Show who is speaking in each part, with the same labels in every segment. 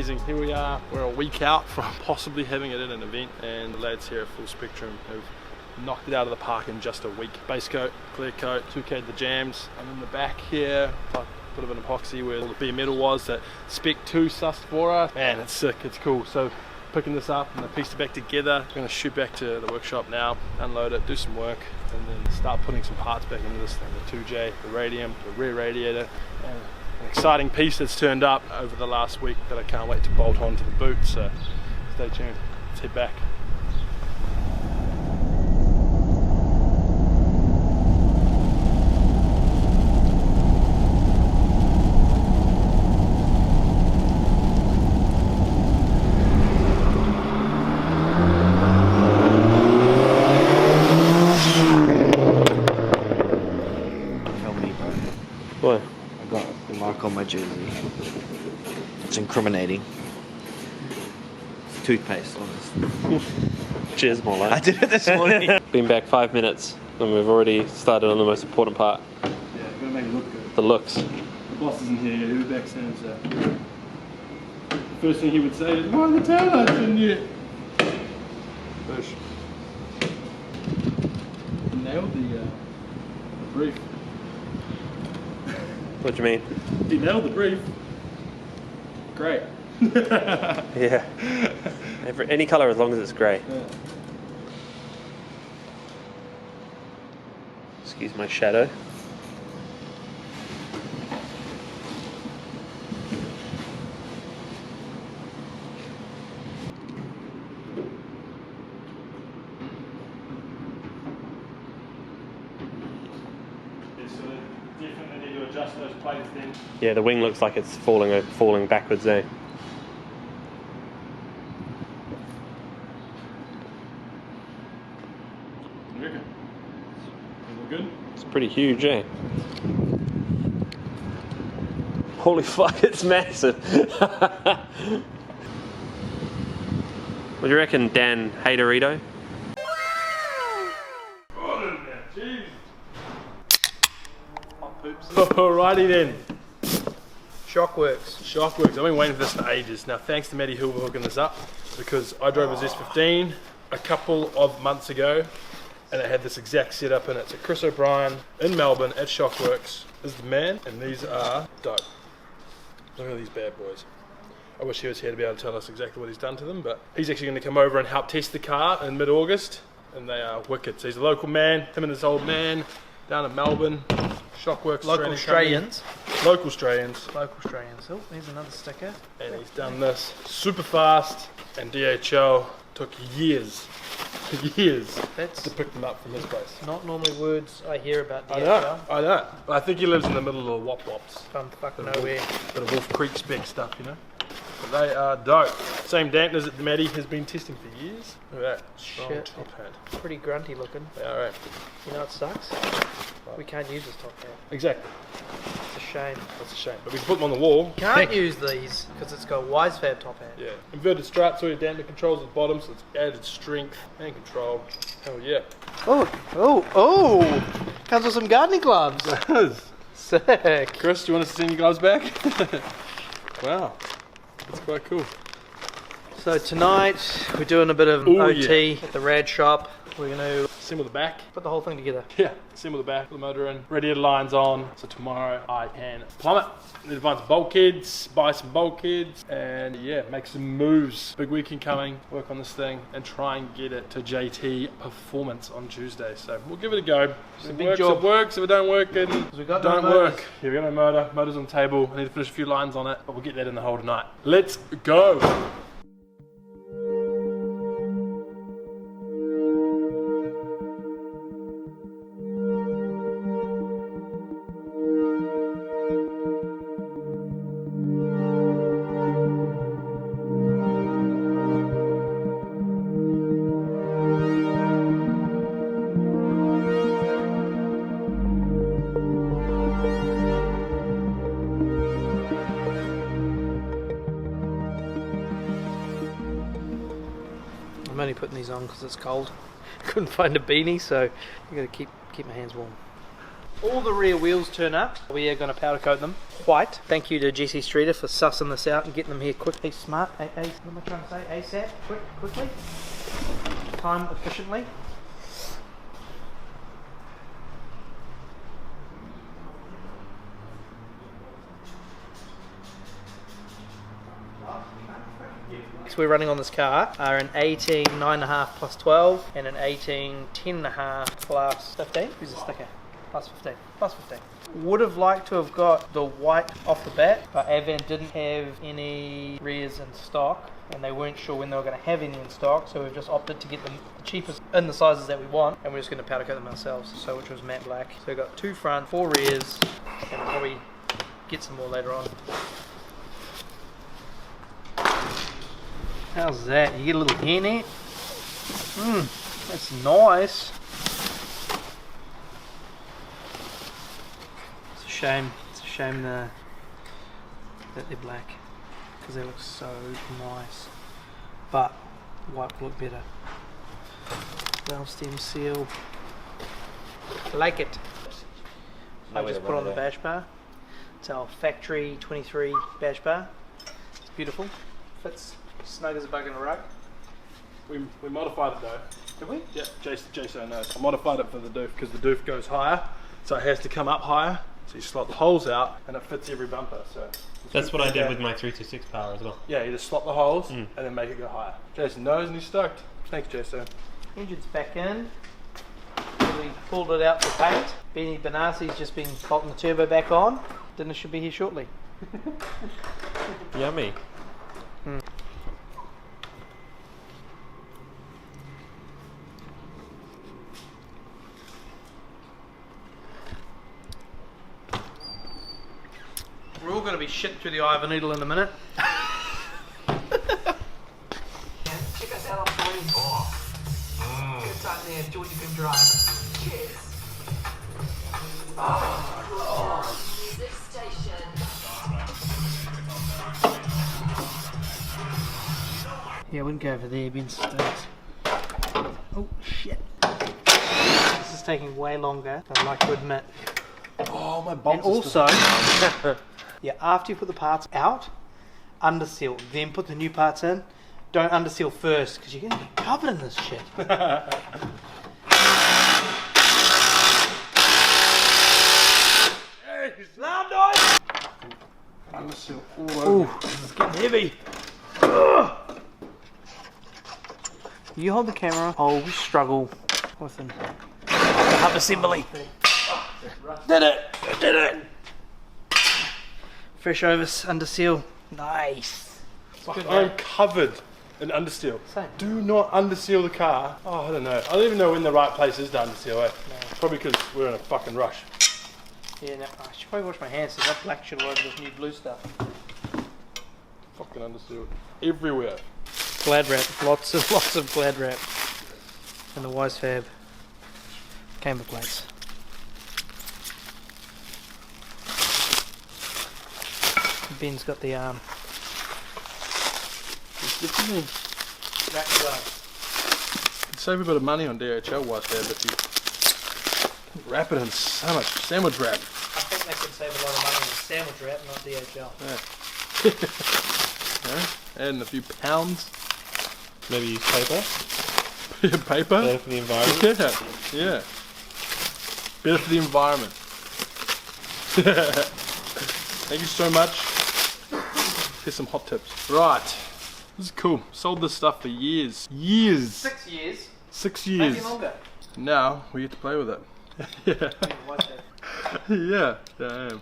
Speaker 1: amazing. Here we are, we're a week out from possibly having it at an event, and the lads here at Full Spectrum have knocked it out of the park in just a week. Base coat, clear coat, 2K'd the jams, and in the back here, like a bit of an epoxy where all the bare metal was that Spec 2 sussed for us. Man, it's sick, it's cool. So picking this up and I pieced it back together. I'm going to shoot back to the workshop now, unload it, do some work, and then start putting some parts back into this thing. The 2J, the radium, the rear radiator, and an exciting piece that's turned up over the last week that I can't wait to bolt onto the boot. So stay tuned, let's head back.
Speaker 2: What?
Speaker 3: I got the mark on my jersey. It's incriminating. Toothpaste on this.
Speaker 2: Cheers, more
Speaker 3: I
Speaker 2: like.
Speaker 3: did it this morning.
Speaker 2: Been back 5 minutes and we've already started on the most important part.
Speaker 1: Yeah, we're going to make it look good.
Speaker 2: The looks.
Speaker 1: The boss isn't here yet, he'll be back soon, so the first thing he would say is, why are the taillights in yet? Push. Nailed the brief.
Speaker 2: What do you mean?
Speaker 1: He nailed the brief. Great.
Speaker 2: Yeah. Any colour as long as it's grey.
Speaker 1: Yeah.
Speaker 2: Excuse my shadow.
Speaker 1: Definitely need to adjust those plates then.
Speaker 2: Yeah, the wing looks like it's falling backwards, eh?
Speaker 1: You reckon? Is it good?
Speaker 2: It's pretty huge, eh? Holy fuck, it's massive. What do you reckon, Dan Haterito?
Speaker 1: Alrighty then.
Speaker 4: Shockworks.
Speaker 1: Shockworks. I've been waiting for this for ages. Now, thanks to Matty Hill for hooking this up, because I drove his S15 a couple of months ago and it had this exact setup in it. So Chris O'Brien in Melbourne at Shockworks is the man, and these are dope. Look at these bad boys. I wish he was here to be able to tell us exactly what he's done to them, but he's actually going to come over and help test the car in mid-August, and they are wicked. So he's a local man, him and this old man down in Melbourne. Shockworks.
Speaker 4: Local Australians.
Speaker 1: Local Australians.
Speaker 4: Local Australians. Oh, there's another sticker.
Speaker 1: And he's done this super fast, and DHL took years
Speaker 4: That's
Speaker 1: to pick them up from his place.
Speaker 4: not normally words I hear about
Speaker 1: I
Speaker 4: DHL.
Speaker 1: know. I think he lives in the middle of the wop wops.
Speaker 4: From fuck nowhere.
Speaker 1: Bit of Wolf Creek spec stuff, you know. But they are dope. Same dampeners that Matty has been testing for years. Look at that. Strong
Speaker 4: Shit.
Speaker 1: top hat.
Speaker 4: Pretty grunty looking.
Speaker 1: They are, right.
Speaker 4: You know what sucks? We can't use this top hat.
Speaker 1: Exactly.
Speaker 4: It's a shame.
Speaker 1: That's a shame. But we can put them on the wall.
Speaker 4: Can't use these because it's got a Wisefab top hat.
Speaker 1: Yeah. Inverted struts, all your dampener controls at the bottom, so it's added strength and control. Hell yeah.
Speaker 4: Oh! Comes with some gardening gloves. Sick.
Speaker 1: Chris, do you want us to send your gloves back? Wow. That's quite cool.
Speaker 4: So tonight we're doing a bit of
Speaker 1: Ooh,
Speaker 4: OT at the rad shop. We're going to
Speaker 1: Assemble the back.
Speaker 4: put the whole thing together.
Speaker 1: Yeah, assemble the back, put the motor in, radiator lines on, so tomorrow I can plumb it. Need to find some bulkheads, buy some bulkheads, and yeah, make some moves. Big weekend coming, work on this thing, and try and get it to JT Performance on Tuesday. So we'll give it a go. If it
Speaker 4: big
Speaker 1: works,
Speaker 4: job.
Speaker 1: it works. If it don't work, then
Speaker 4: we got no
Speaker 1: don't
Speaker 4: motors.
Speaker 1: work. Yeah, we got no motor. Motor's on the table. I need to finish a few lines on it, but we'll get that in the hole tonight. Let's go.
Speaker 4: I'm only putting these on because it's cold. Couldn't find a beanie, so I got to keep my hands warm. all the rear wheels turn up, we are going to powder coat them white. Thank you to GC Streeter for sussing this out and getting them here quickly. Smart, what am I trying to say? ASAP, quickly, time efficiently. We're running on this car are an 18 9.5 plus 12 and an 18 10.5 plus 15. Who's the sticker? Plus 15. Plus 15. Would have liked to have got the white off the bat, but Avant didn't have any rears in stock and they weren't sure when they were going to have any in stock, so we've just opted to get them the cheapest in the sizes that we want, and we're just going to powder coat them ourselves, so which was matte black. So we've got 2 front, 4 rears, and we'll probably get some more later on. How's that? You get a little hair net? That's nice. It's a shame that they're black, because they look so nice. But white will look better. Valve stem seal. I like it. I just put on the bash bar. It's our factory 23 bash bar. It's beautiful. Fits snug as a bug in a rug.
Speaker 1: We modified it though.
Speaker 4: Did we?
Speaker 1: Yeah, Jason knows. I modified it for the doof because the doof goes higher, so it has to come up higher. So you slot the holes out and it fits every bumper. So
Speaker 2: that's what I did with my 326 power as well.
Speaker 1: Yeah, you just slot the holes and then make it go higher. Jason knows and he's stoked. Thanks, Jason.
Speaker 4: Engine's back in. We pulled it out for paint. Benny Benassi's just been bolting the turbo back on. Dinner should be here shortly.
Speaker 2: Yummy.
Speaker 4: We're all going to be shit through the eye of a needle in a minute.
Speaker 5: Check us out on 24. Good time there, Georgia can drive. Cheers.
Speaker 6: Music station.
Speaker 4: Yeah, I wouldn't go over there, Ben stinks. Oh shit. This is taking way longer than I'd like to admit.
Speaker 1: Oh, my
Speaker 4: And
Speaker 1: bolts.
Speaker 4: also, yeah, after you put the parts out, underseal, then put the new parts in. Don't underseal first, because you're going to get covered in this shit. Loud noise!
Speaker 1: Underseal all over.
Speaker 4: Ooh, this is getting heavy. Ugh. You hold the camera, I'll struggle with the hub assembly. Did it! Fresh overs, under seal. Nice.
Speaker 1: I'm covered in underseal.
Speaker 4: Same.
Speaker 1: Do not underseal the car. Oh, I don't know. I don't even know when the right place is to underseal it. No. Probably because we're in a fucking rush.
Speaker 4: Yeah, no, I should probably wash my hands, so that black shit all over this new blue stuff.
Speaker 1: Fucking undersealed. Everywhere.
Speaker 4: Glad wrap, lots of glad wrap. And the Wise Fab camber plates. Ben's got the arm. Wrap glove.
Speaker 1: You'd save a bit of money on DHL Wise Fab if you wrap it in so much sandwich wrap.
Speaker 4: I think they could save a lot of money on sandwich wrap, not DHL.
Speaker 1: Yeah. Adding a few pounds.
Speaker 2: Maybe use paper.
Speaker 1: Paper?
Speaker 2: Better for the environment.
Speaker 1: Yeah. Better for the environment. Thank you so much. Here's some hot tips. Right. This is cool. Sold this stuff for years.
Speaker 4: 6 years.
Speaker 1: 6 years.
Speaker 4: Maybe longer.
Speaker 1: Now we get to play with it.
Speaker 4: Yeah.
Speaker 1: Yeah, damn.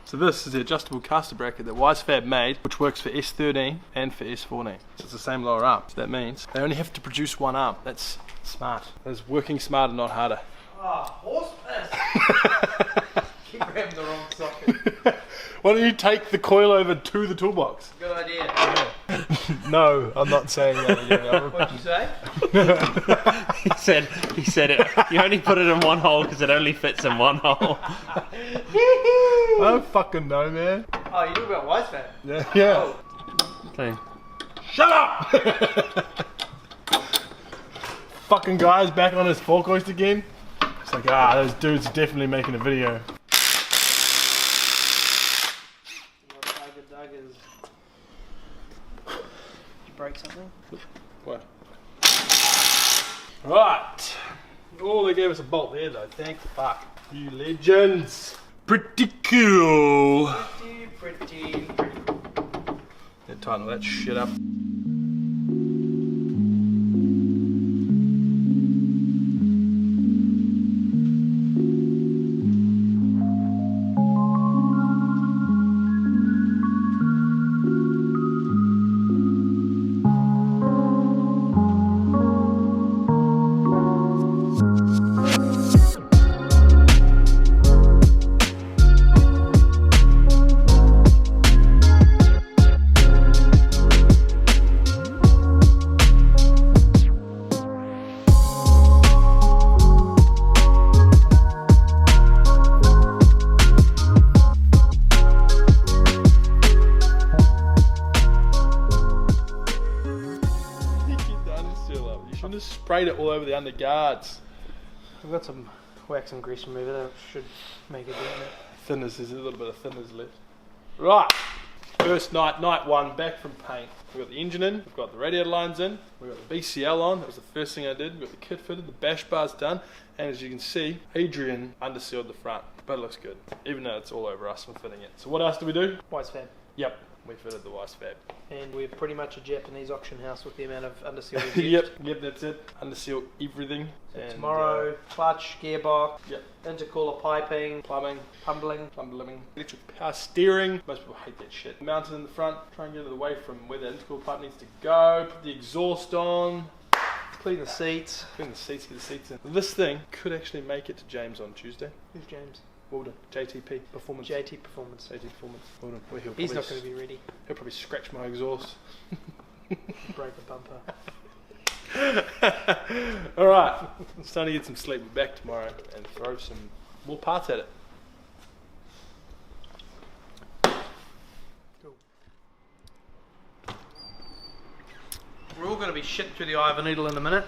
Speaker 1: So this is the adjustable caster bracket that WiseFab made, which works for S13 and for S14. So it's the same lower arm. So that means they only have to produce one arm. That's smart. That's working smarter, not harder.
Speaker 4: Oh, horse piss. Keep grabbing the wrong socket.
Speaker 1: Why don't you take the coil over to the toolbox?
Speaker 4: Good idea.
Speaker 1: No, I'm not saying that again.
Speaker 4: What'd you say?
Speaker 2: He said it. You only put it in one hole because it only fits in one hole.
Speaker 1: I don't fucking know, man.
Speaker 4: Oh, you knew about WiseFab?
Speaker 1: Yeah.
Speaker 2: Okay.
Speaker 1: Shut up! Fucking guy's back on his fork hoist again. It's like, ah, those dudes are definitely making a video.
Speaker 4: Did you break something?
Speaker 1: What? Right. Oh, they gave us a bolt there though. Thank fuck. You legends. Pretty cool.
Speaker 4: Pretty.
Speaker 1: Yeah, tighten all that shit up. You just sprayed it all over the underguards.
Speaker 4: I've got some wax and grease remover that should make it dent.
Speaker 1: Thinners, there's a little bit of thinners left. Right, first night, night one, back from paint. We've got the engine in, we've got the radiator lines in, we've got the BCL on, that was the first thing I did. We've got the kit fitted, the bash bar's done, and as you can see, Adrian undersealed the front, but it looks good, even though it's all over us from fitting it. So what else do we do?
Speaker 4: Wise fab.
Speaker 1: Yep, we fitted the Wise Fab.
Speaker 4: And we're pretty much a Japanese auction house with the amount of underseal we've
Speaker 1: Yep,
Speaker 4: used.
Speaker 1: yep, that's it. Underseal everything.
Speaker 4: So
Speaker 1: And,
Speaker 4: tomorrow, clutch, gearbox,
Speaker 1: yep,
Speaker 4: intercooler piping,
Speaker 1: plumbing,
Speaker 4: pumbling.
Speaker 1: electric power steering. Most people hate that shit. Mounted in the front, try and get it away from where the intercooler pipe needs to go. Put the exhaust on.
Speaker 4: Clean the seats.
Speaker 1: Clean the seats, get the seats in. This thing could actually make it to James on Tuesday.
Speaker 4: Who's James?
Speaker 1: Walden, JTP Performance.
Speaker 4: JT Performance.
Speaker 1: JT Performance. Walden. Well,
Speaker 4: He's not going to be ready.
Speaker 1: He'll probably scratch my exhaust.
Speaker 4: Break a bumper.
Speaker 1: Alright, it's time to get some sleep. We're back tomorrow and throw some more parts at it.
Speaker 4: Cool. We're all going to be shit through the eye of a needle in a minute.